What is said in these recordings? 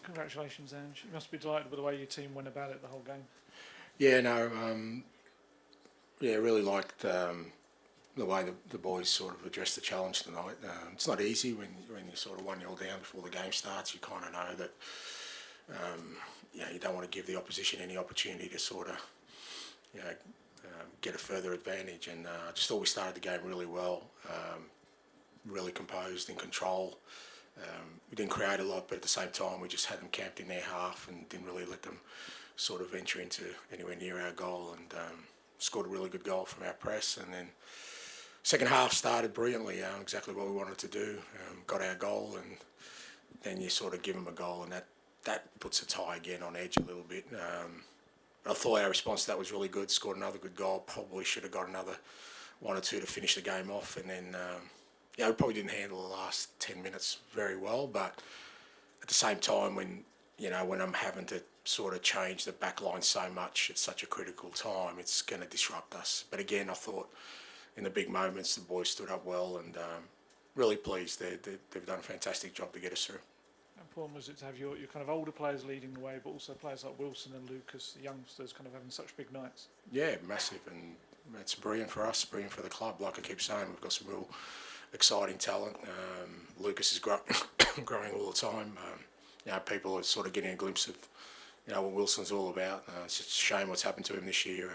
Congratulations, Ange. You must be delighted with the way your team went about it the whole game. Yeah, no, really liked the way the boys sort of addressed the challenge tonight. It's not easy when you're sort of 1-0 down before the game starts. You kind of know that you don't want to give the opposition any opportunity to sort of get a further advantage. And I just thought we started the game really well, really composed, in control. We didn't create a lot, but at the same time we just had them camped in their half and didn't really let them sort of venture into anywhere near our goal, and scored a really good goal from our press. And then second half started brilliantly, exactly what we wanted to do. Got our goal, and then you sort of give them a goal, and that puts a tie again on edge a little bit. But I thought our response to that was really good. Scored another good goal. Probably should have got another 1 or 2 to finish the game off, and then we probably didn't handle the last 10 minutes very well. But at the same time, when I'm having to sort of change the back line so much at such a critical time, it's going to disrupt us. But again, I thought in the big moments the boys stood up well, and really pleased. They've done a fantastic job to get us through. How important was it to have your kind of older players leading the way, but also players like Wilson and Lucas, the youngsters, kind of having such big nights? Yeah, massive, and it's brilliant for us, brilliant for the club. Like I keep saying, we've got some real exciting talent. Lucas is growing all the time. People are sort of getting a glimpse of what Wilson's all about. It's just a shame what's happened to him this year,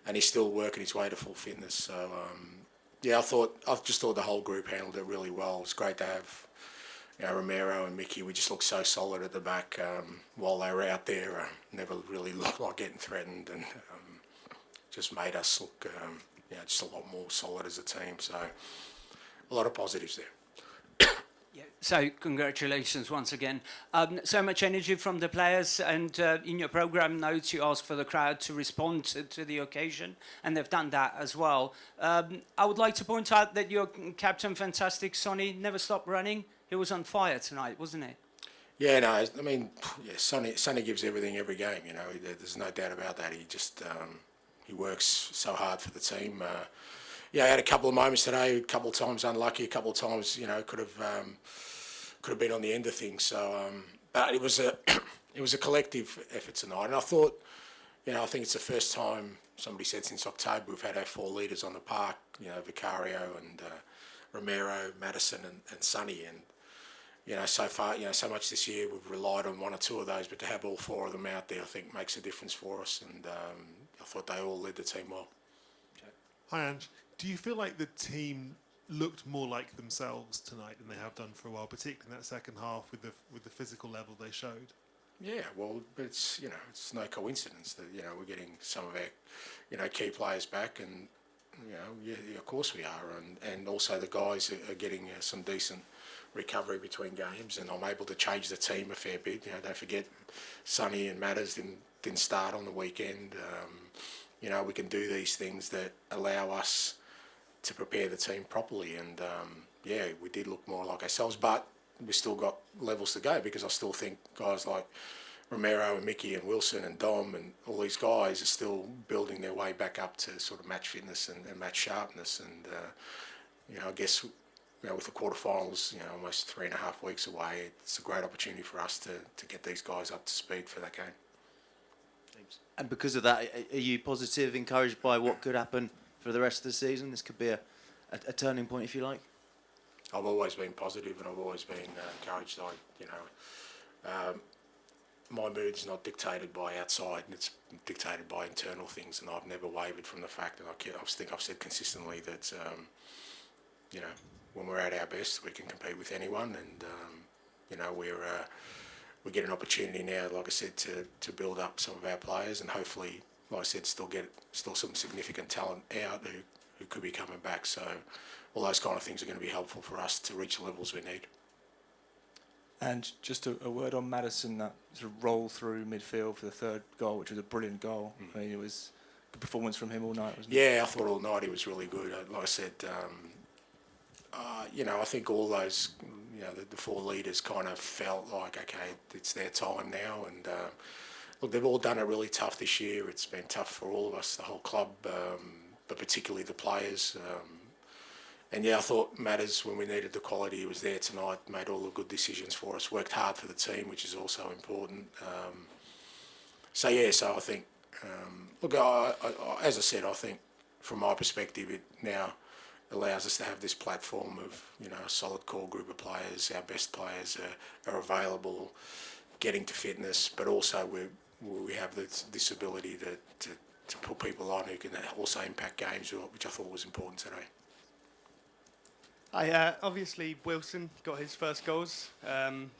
and he's still working his way to full fitness. So I just thought the whole group handled it really well. It's great to have Romero and Mickey. We just looked so solid at the back while they were out there. Never really looked like getting threatened, and just made us look just a lot more solid as a team. So a lot of positives there. Yeah, so congratulations once again. So much energy from the players, and in your programme notes you asked for the crowd to respond to the occasion, and they've done that as well. I would like to point out that your captain, fantastic Sonny, never stopped running. He was on fire tonight, wasn't he? Yeah, no, I mean, Sonny gives everything every game, there's no doubt about that. He just, he works so hard for the team. I had a couple of moments today, a couple of times unlucky, a couple of times, could have been on the end of things. So, but it was a collective effort tonight, and I thought, I think it's the first time, somebody said since October, we've had our 4 leaders on the park, Vicario and Romero, Madison and Sonny, and so far, so much this year we've relied on 1 or 2 of those, but to have all 4 of them out there, I think makes a difference for us, and I thought they all led the team well. Hi, Ange. Do you feel like the team looked more like themselves tonight than they have done for a while, particularly in that second half with the physical level they showed? Yeah, well, but it's it's no coincidence that we're getting some of our key players back, and of course we are, and also the guys are getting some decent recovery between games, and I'm able to change the team a fair bit. Don't forget, Sonny and Matters didn't start on the weekend. We can do these things that allow us to prepare the team properly, and we did look more like ourselves, but we still got levels to go, because I still think guys like Romero and Mickey and Wilson and Dom and all these guys are still building their way back up to sort of match fitness and match sharpness, and I guess with the quarterfinals almost 3.5 weeks away, it's a great opportunity for us to get these guys up to speed for that game. And because of that, are you positive, encouraged by what could happen for the rest of the season? This could be a turning point, if you like. I've always been positive, and I've always been encouraged. My mood's not dictated by outside; it's dictated by internal things, and I've never wavered from the fact that I think I've said consistently that when we're at our best, we can compete with anyone, and we get an opportunity now, like I said, to build up some of our players, and hopefully, like I said, still some significant talent out who could be coming back. So all those kind of things are going to be helpful for us to reach the levels we need. And just a word on Madison, that sort of roll through midfield for the 3rd goal, which was a brilliant goal. I mean, it was a good performance from him all night, wasn't it? Yeah, I thought all night he was really good. Like I said, I think all those, the 4 leaders kind of felt like, okay, it's their time now. And look, they've all done it really tough this year. It's been tough for all of us, the whole club, but particularly the players. yeah, I thought Matters, when we needed the quality, he was there tonight, made all the good decisions for us, worked hard for the team, which is also important. So I think, look, as I said, I think from my perspective, it now allows us to have this platform of, a solid core group of players. Our best players are available, getting to fitness, but also we have this ability to put people on who can also impact games, which I thought was important today. Obviously, Wilson got his first goals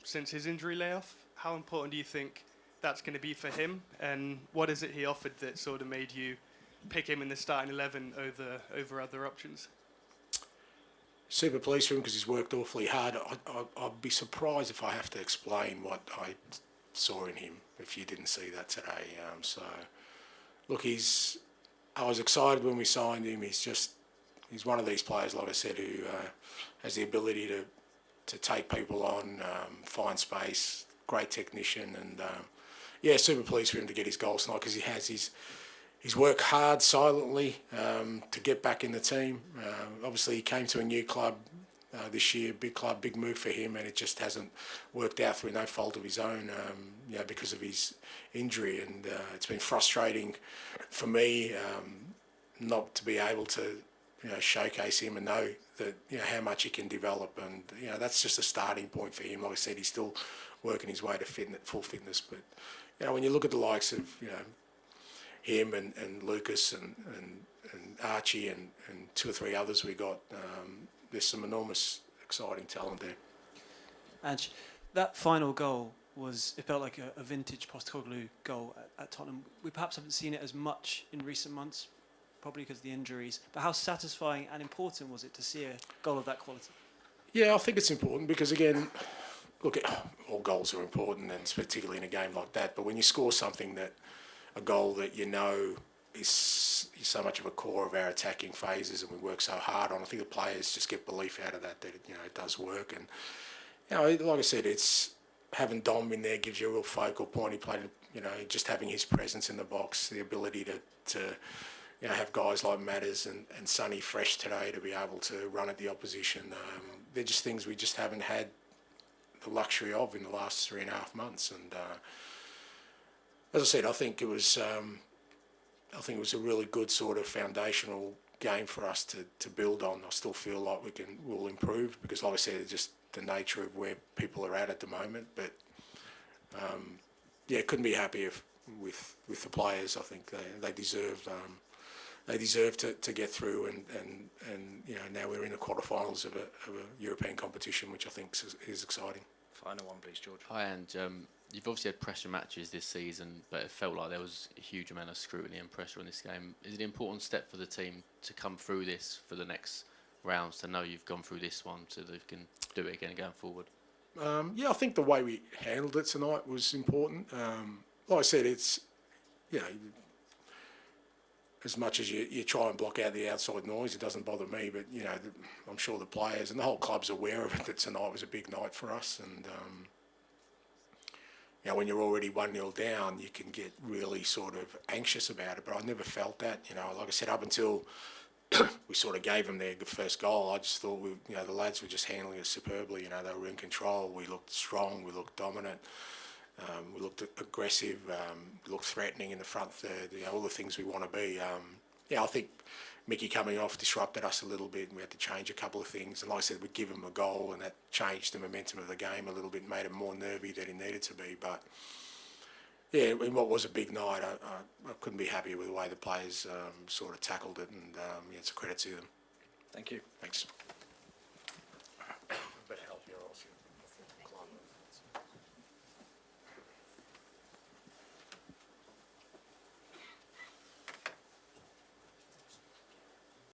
since his injury layoff. How important do you think that's going to be for him? And what is it he offered that sort of made you pick him in the starting 11 over other options? Super pleased for him because he's worked awfully hard. I'd be surprised if I have to explain what I saw in him if you didn't see that today. Look, I was excited when we signed him. He's one of these players, like I said, who has the ability to take people on, find space, great technician, and super pleased for him to get his goals tonight because he's worked hard silently to get back in the team. Obviously, he came to a new club this year, big club, big move for him, and it just hasn't worked out through no fault of his own, because of his injury. And it's been frustrating for me not to be able to showcase him and know that how much he can develop. And that's just a starting point for him. Like I said, he's still working his way to full fitness. But when you look at the likes of him and Lucas and Archie and two or three others we got, there's some enormous exciting talent there. Ange, that final goal it felt like a vintage Postecoglou goal at Tottenham. We perhaps haven't seen it as much in recent months, probably because of the injuries, but how satisfying and important was it to see a goal of that quality? Yeah, I think it's important because, again, look, all goals are important, and particularly in a game like that, but when you score a goal that is so much of a core of our attacking phases and we work so hard on, I think the players just get belief out of that it does work. And, like I said, it's having Dom in there gives you a real focal point. He played, just having his presence in the box, the ability to have guys like Matters and Sonny fresh today to be able to run at the opposition. They're just things we just haven't had the luxury of in the last 3.5 months. And as I said, I think it was a really good sort of foundational game for us to build on. I still feel like we'll improve because, like I said, it's just the nature of where people are at the moment. But couldn't be happier with the players. I think they deserved. They deserve to get through, and now we're in the quarterfinals of a European competition, which I think is exciting. Final one, please, George. Hi, and you've obviously had pressure matches this season, but it felt like there was a huge amount of scrutiny and pressure on this game. Is it an important step for the team to come through this for the next rounds, to know you've gone through this one so that you can do it again going forward? I think the way we handled it tonight was important. Like I said, it's, as much as you try and block out the outside noise, it doesn't bother me. But I'm sure the players and the whole club's aware of it, that tonight was a big night for us. And when you're already 1-0 down, you can get really sort of anxious about it. But I never felt that. Like I said, up until we sort of gave them their first goal, I just thought the lads were just handling it superbly. They were in control. We looked strong. We looked dominant. We looked aggressive, we looked threatening in the front third, all the things we want to be. I think Mickey coming off disrupted us a little bit, and we had to change a couple of things. And like I said, we'd give him a goal, and that changed the momentum of the game a little bit, made him more nervy than he needed to be. But, in what was a big night, I couldn't be happier with the way the players sort of tackled it, and it's a credit to them. Thank you. Thanks.